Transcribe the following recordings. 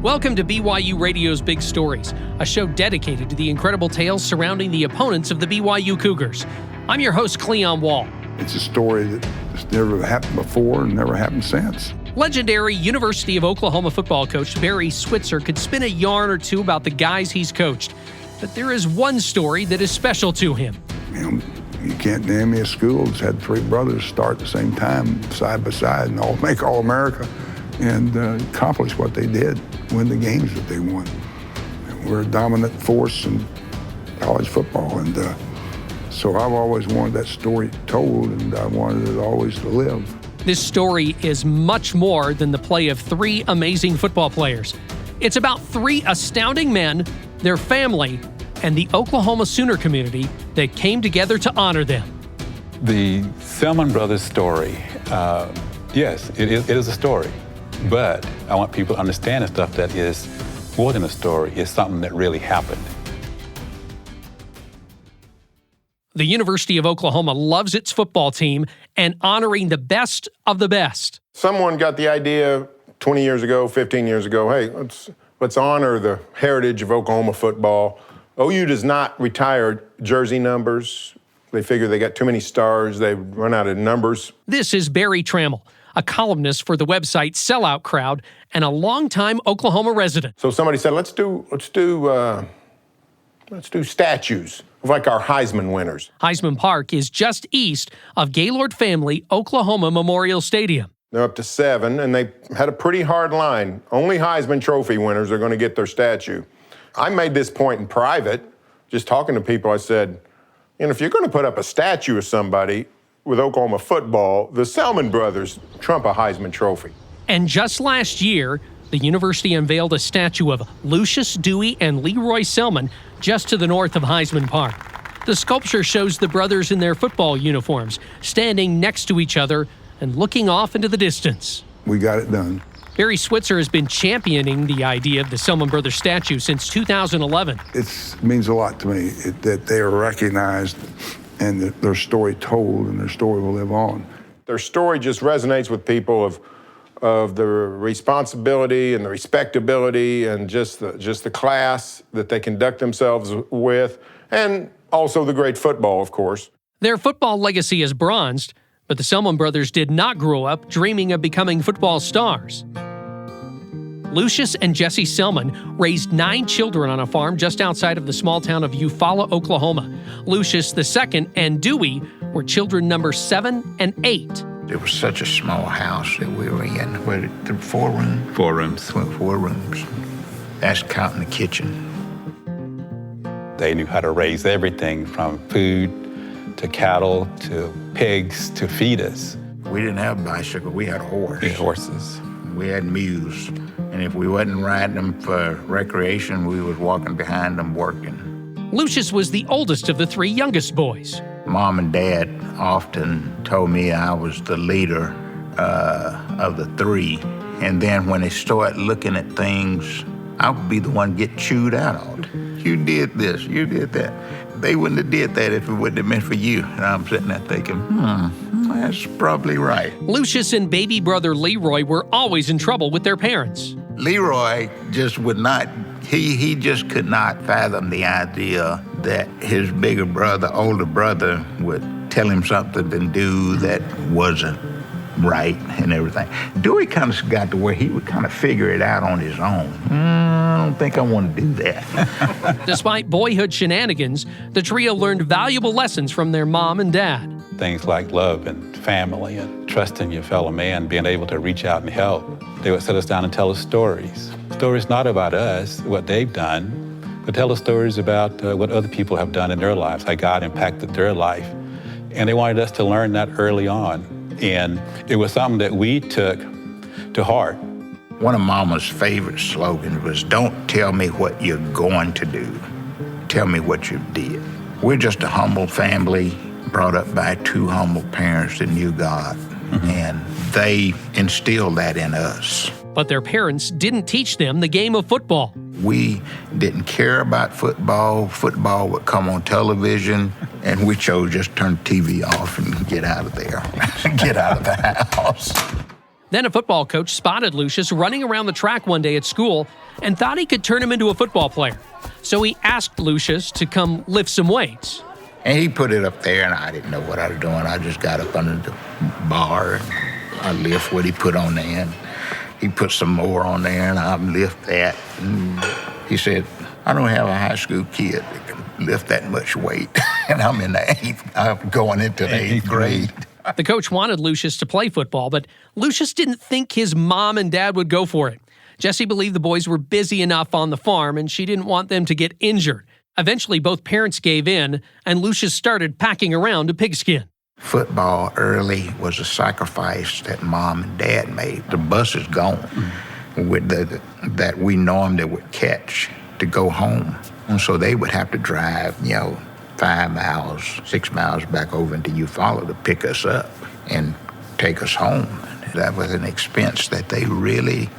Welcome to BYU Radio's Big Stories, a show dedicated to the incredible tales surrounding the opponents of the BYU Cougars. I'm your host, Cleon Wall. It's a story that's never happened before and never happened since. Legendary University of Oklahoma football coach Barry Switzer could spin a yarn or two about the guys he's coached. But there is one story that is special to him. You can't name me a school that's had three brothers start at the same time, side by side, and all make All-America and accomplish what they did, win the games that they won. We're a dominant force in college football, and so I've always wanted that story told, and I wanted it always to live. This story is much more than the play of three amazing football players. It's about three astounding men, their family, and the Oklahoma Sooner community that came together to honor them. The Selmon Brothers story, yes, it is a story, but I want people to understand the stuff that is more than a story. It's something that really happened. The University of Oklahoma loves its football team and honoring the best of the best. Someone got the idea 20 years ago, 15 years ago, hey, let's honor the heritage of Oklahoma football. OU does not retire jersey numbers. They figure they got too many stars. They run out of numbers. This is Barry Tramel, a columnist for the website Sellout Crowd and a longtime Oklahoma resident. So somebody said, let's do statues of like our Heisman winners. Heisman Park is just east of Gaylord Family, Oklahoma Memorial Stadium. They're up to 7, and they had a pretty hard line. Only Heisman Trophy winners are going to get their statue. I made this point in private, just talking to people. I said, if you're going to put up a statue of somebody with Oklahoma football, the Selmon Brothers trump a Heisman Trophy. And just last year, the university unveiled a statue of Lucious, Dewey, and Lee Roy Selmon just to the north of Heisman Park. The sculpture shows the brothers in their football uniforms, standing next to each other and looking off into the distance. We got it done. Barry Switzer has been championing the idea of the Selmon Brothers statue since 2011. It means a lot to me that they are recognized and that their story told and their story will live on. Their story just resonates with people of the responsibility and the respectability and just the class that they conduct themselves with, and also the great football, of course. Their football legacy is bronzed, but the Selmon Brothers did not grow up dreaming of becoming football stars. Lucious and Jesse Selmon raised 9 children on a farm just outside of the small town of Eufaula, Oklahoma. Lucious, the second, and Dewey were children number 7 and 8. It was such a small house that we were in. What, 4 rooms? 4 rooms. 4 rooms. That's counting the kitchen. They knew how to raise everything from food to cattle to pigs to feed us. We didn't have a bicycle. We had a horse. We had horses. We had mules. And if we wasn't riding them for recreation, we was walking behind them working. Lucious was the oldest of the 3 youngest boys. Mom and Dad often told me I was the leader of the 3. And then when they start looking at things, I would be the one get chewed out on. You did this, you did that. They wouldn't have did that if it wouldn't have been for you. And I'm sitting there thinking, that's probably right. Lucious and baby brother Lee Roy were always in trouble with their parents. Leroy just would not, he just could not fathom the idea that his bigger brother, older brother, would tell him something to do that wasn't right and everything. Dewey kind of got to where he would kind of figure it out on his own. I don't think I want to do that. Despite boyhood shenanigans, the trio learned valuable lessons from their mom and dad. Things like love and family and trusting your fellow man, being able to reach out and help. They would sit us down and tell us stories. Stories not about us, what they've done, but tell us stories about what other people have done in their lives, how God impacted their life. And they wanted us to learn that early on. And it was something that we took to heart. One of Mama's favorite slogans was, don't tell me what you're going to do, tell me what you did. We're just a humble family brought up by 2 humble parents that knew God, and they instilled that in us. But their parents didn't teach them the game of football. We didn't care about football. Football would come on television, and we chose just to turn the TV off and get out of there, get out of the house. Then a football coach spotted Lucious running around the track one day at school and thought he could turn him into a football player. So he asked Lucious to come lift some weights. And he put it up there, and I didn't know what I was doing. I just got up under the bar, and I lift what he put on there. And he put some more on there, and I lift that. And he said, I don't have a high school kid that can lift that much weight. And I'm in I'm going into the eighth grade. The coach wanted Lucious to play football, but Lucious didn't think his mom and dad would go for it. Jessie believed the boys were busy enough on the farm, and she didn't want them to get injured. Eventually, both parents gave in, and Lucious started packing around a pigskin. Football early was a sacrifice that mom and dad made. The bus is gone with that we normally would catch to go home. And so they would have to drive, 5 miles, 6 miles back over into Eufaula to pick us up and take us home. That was an expense that they really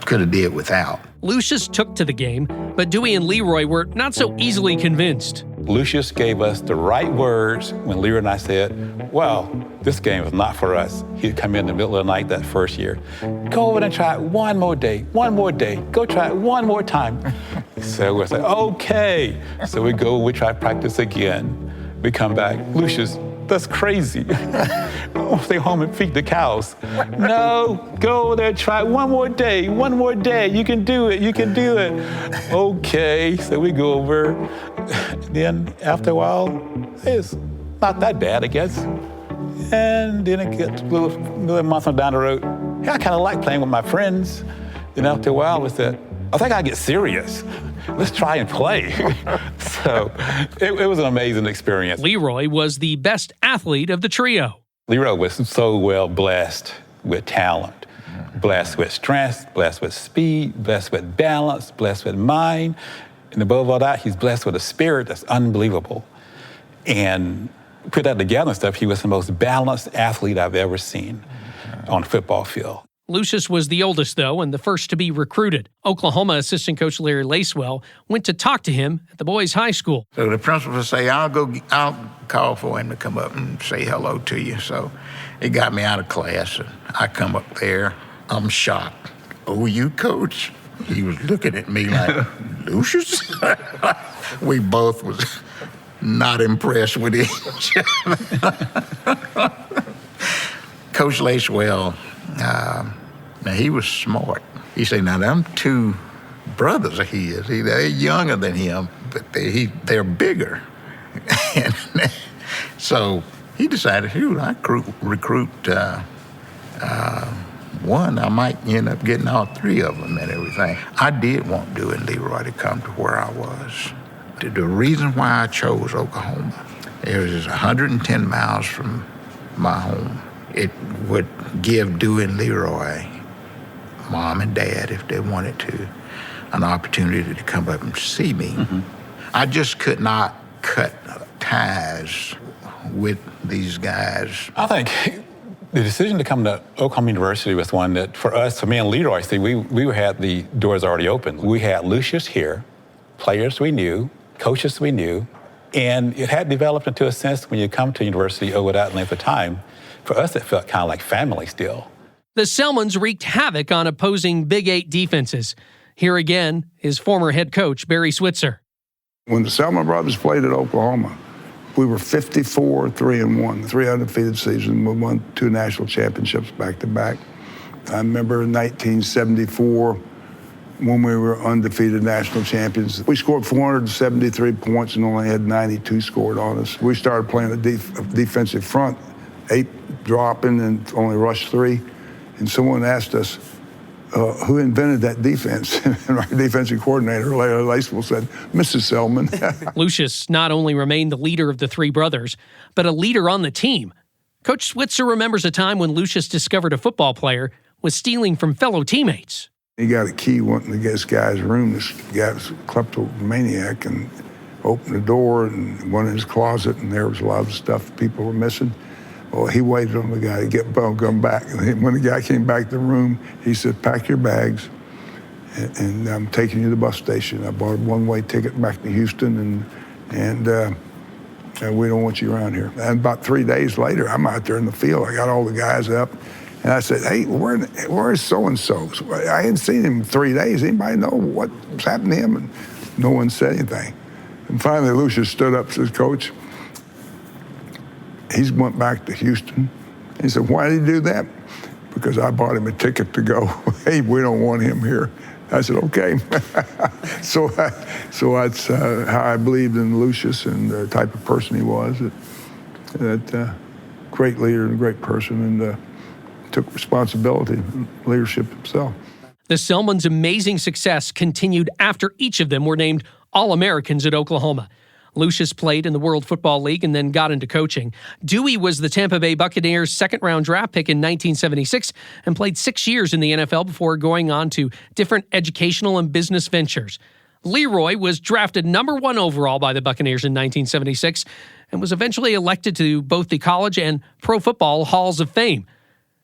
could have did without. Lucious took to the game, but Dewey and Lee Roy were not so easily convinced. Lucious gave us the right words when Lee and I said, well, this game is not for us. He'd come in the middle of the night that first year. Go over and try it one more day. Go try it one more time. So we're like, okay. So we go, we try practice again. We come back, Lucious, that's crazy. I'll stay home and feed the cows. No, go over there, try it one more day. You can do it. Okay, so we go over. Then after a while, it's not that bad, I guess. And then it gets a little month down the road. I kind of like playing with my friends. Then after a while, we said, I think I get serious. Let's try and play. So it was an amazing experience. Lee Roy was the best athlete of the trio. Lee Roy was so well blessed with talent, blessed with strength, blessed with speed, blessed with balance, blessed with mind. And above all that, he's blessed with a spirit that's unbelievable. And put that together and stuff, he was the most balanced athlete I've ever seen on the football field. Lucious was the oldest, though, and the first to be recruited. Oklahoma assistant coach Larry Lacewell went to talk to him at the boys' high school. So the principal said, I'll call for him to come up and say hello to you. So he got me out of class, and I come up there. I'm shocked. Oh, you, coach? He was looking at me like, Lucious? We both was not impressed with each other. Coach Lacewell, now he was smart. He said, now them two brothers of his, they're younger than him, but they're bigger. And so he decided, I recruit one, I might end up getting all three of them and everything. I did want Dewey and Lee Roy to come to where I was. The reason why I chose Oklahoma, it was 110 miles from my home. It would give Dewey and Lee Roy, mom and dad, if they wanted to, an opportunity to come up and see me. Mm-hmm. I just could not cut ties with these guys. I think the decision to come to Oklahoma University was one that, for me and Lee Roy, we had the doors already open. We had Lucious here, players we knew, coaches we knew, and it had developed into a sense when you come to university over that length of time. For us, it felt kind of like family still. The Selmons wreaked havoc on opposing Big 8 defenses. Here again is former head coach Barry Switzer. When the Selmon Brothers played at Oklahoma, we were 54-3-1, 3 undefeated seasons. We won 2 national championships back-to-back. I remember in 1974, when we were undefeated national champions, we scored 473 points and only had 92 scored on us. We started playing a defensive front, 8 dropping and only rushed 3. And someone asked us, who invented that defense? And our defensive coordinator, Larry Lacewell, said, Mrs. Selmon. Lucious not only remained the leader of the 3 brothers, but a leader on the team. Coach Switzer remembers a time when Lucious discovered a football player was stealing from fellow teammates. He got a key, went in this guy's room. This guy was a kleptomaniac, and opened the door and went in his closet, and there was a lot of stuff people were missing. Well, he waited on the guy to get come back. And when the guy came back to the room, he said, pack your bags, and I'm taking you to the bus station. I bought a one-way ticket back to Houston, and we don't want you around here. And about 3 days later, I'm out there in the field. I got all the guys up, And I said, hey, where's so-and-so? I hadn't seen him in 3 days. Anybody know what's happened to him? And no one said anything. And finally, Lucious stood up and says, Coach, he went back to Houston. He said, why did he do that? Because I bought him a ticket to go. Hey, we don't want him here. I said, okay. So that's how I believed in Lucious and the type of person he was. That great leader and a great person, and took responsibility and leadership himself. The Selmons' amazing success continued after each of them were named All-Americans at Oklahoma. Lucious played in the World Football League and then got into coaching. Dewey was the Tampa Bay Buccaneers' second-round draft pick in 1976 and played 6 years in the NFL before going on to different educational and business ventures. Lee Roy was drafted number 1 overall by the Buccaneers in 1976 and was eventually elected to both the college and pro football halls of fame.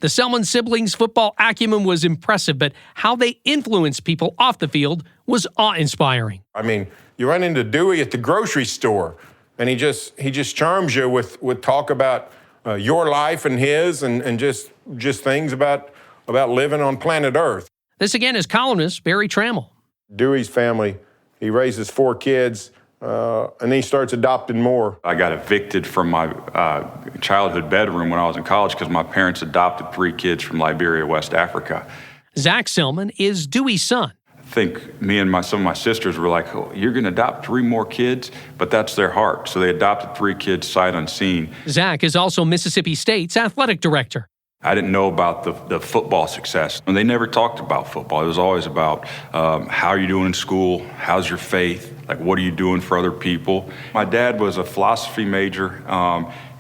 The Selmon siblings' football acumen was impressive, but how they influenced people off the field was awe-inspiring. I mean, you run into Dewey at the grocery store, and he just charms you with talk about your life and his, and just things about living on planet Earth. This again is columnist Barry Tramel. Dewey's family, he raises 4 kids, and he starts adopting more. I got evicted from my childhood bedroom when I was in college because my parents adopted 3 kids from Liberia, West Africa. Zach Selmon is Dewey's son. I think me and some of my sisters were like, oh, you're going to adopt 3 more kids? But that's their heart. So they adopted 3 kids sight unseen. Zach is also Mississippi State's athletic director. I didn't know about the football success. And they never talked about football. It was always about how are you doing in school? How's your faith? Like, what are you doing for other people? My dad was a philosophy major,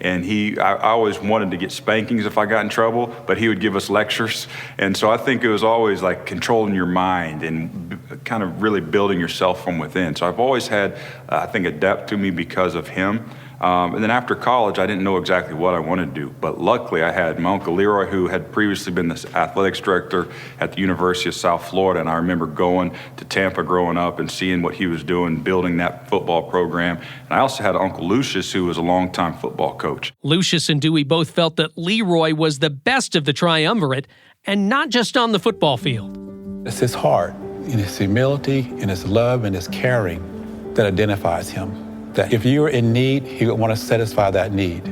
and I always wanted to get spankings if I got in trouble, but he would give us lectures. And so I think it was always like controlling your mind and kind of really building yourself from within. So I've always had, I think, a depth to me because of him. And then after college, I didn't know exactly what I wanted to do. But luckily, I had my uncle Lee Roy, who had previously been the athletics director at the University of South Florida. And I remember going to Tampa growing up and seeing what he was doing, building that football program. And I also had Uncle Lucious, who was a longtime football coach. Lucious and Dewey both felt that Lee Roy was the best of the triumvirate, and not just on the football field. It's his heart, and his humility, and his love, and his caring that identifies him. That if you're in need, he would want to satisfy that need.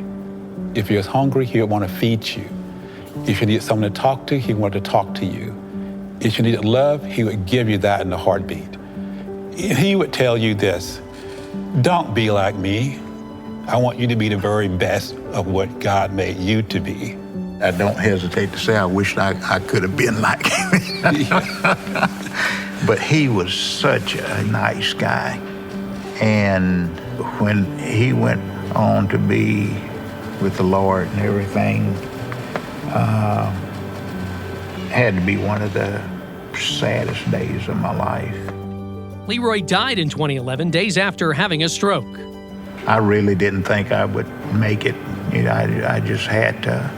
If you're hungry, he would want to feed you. If you need someone to talk to, he wanted to talk to you. If you needed love, he would give you that in a heartbeat. And he would tell you this, don't be like me. I want you to be the very best of what God made you to be. I don't hesitate to say I wish I could have been like him. But he was such a nice guy. And when he went on to be with the Lord and everything, had to be one of the saddest days of my life. Lee Roy died in 2011, days after having a stroke. I really didn't think I would make it. You know, I just had to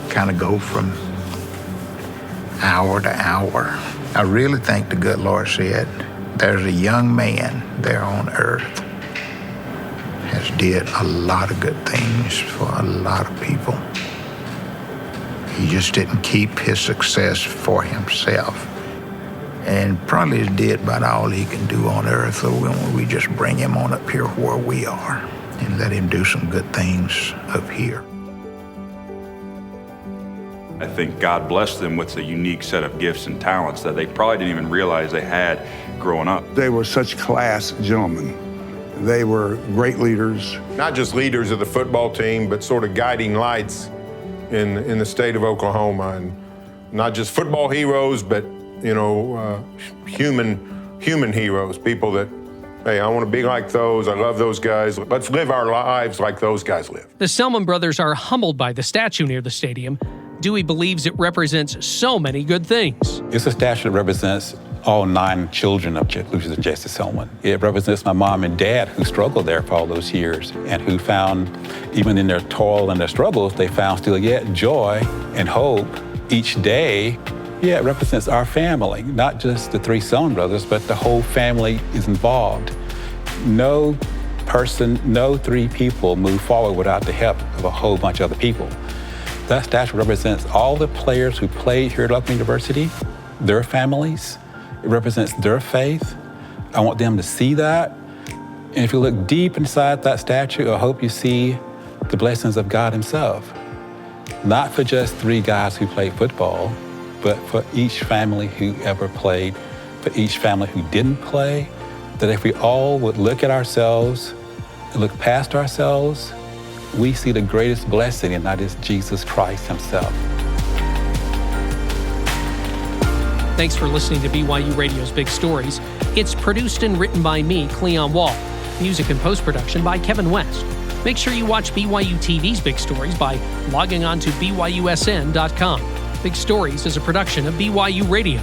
kind of go from hour to hour. I really think the good Lord said, there's a young man there on earth has did a lot of good things for a lot of people. He just didn't keep his success for himself. And probably did about all he can do on earth, so when we just bring him on up here where we are and let him do some good things up here. I think God blessed them with a unique set of gifts and talents that they probably didn't even realize they had growing up. They were such class gentlemen. They were great leaders. Not just leaders of the football team, but sort of guiding lights in the state of Oklahoma. And not just football heroes, but, you know, human heroes, people that, hey, I want to be like those. I love those guys. Let's live our lives like those guys live. The Selmon brothers are humbled by the statue near the stadium. Dewey believes it represents so many good things. It's a statue that represents all 9 children of Lucious and Jesse Selmon. It represents my mom and dad who struggled there for all those years and who found, even in their toil and their struggles, they found still yet joy and hope each day. Yeah, it represents our family, not just the 3 Selmon brothers, but the whole family is involved. No person, no 3 people move forward without the help of a whole bunch of other people. That statue represents all the players who played here at Local University, their families. It represents their faith. I want them to see that. And if you look deep inside that statue, I hope you see the blessings of God himself. Not for just 3 guys who played football, but for each family who ever played, for each family who didn't play, that if we all would look at ourselves and look past ourselves, we see the greatest blessing, and that is Jesus Christ himself. Thanks for listening to BYU Radio's Big Stories. It's produced and written by me, Cleon Wall. Music and post-production by Kevin West. Make sure you watch BYUtv's Big Stories by logging on to BYUSN.com. Big Stories is a production of BYU Radio.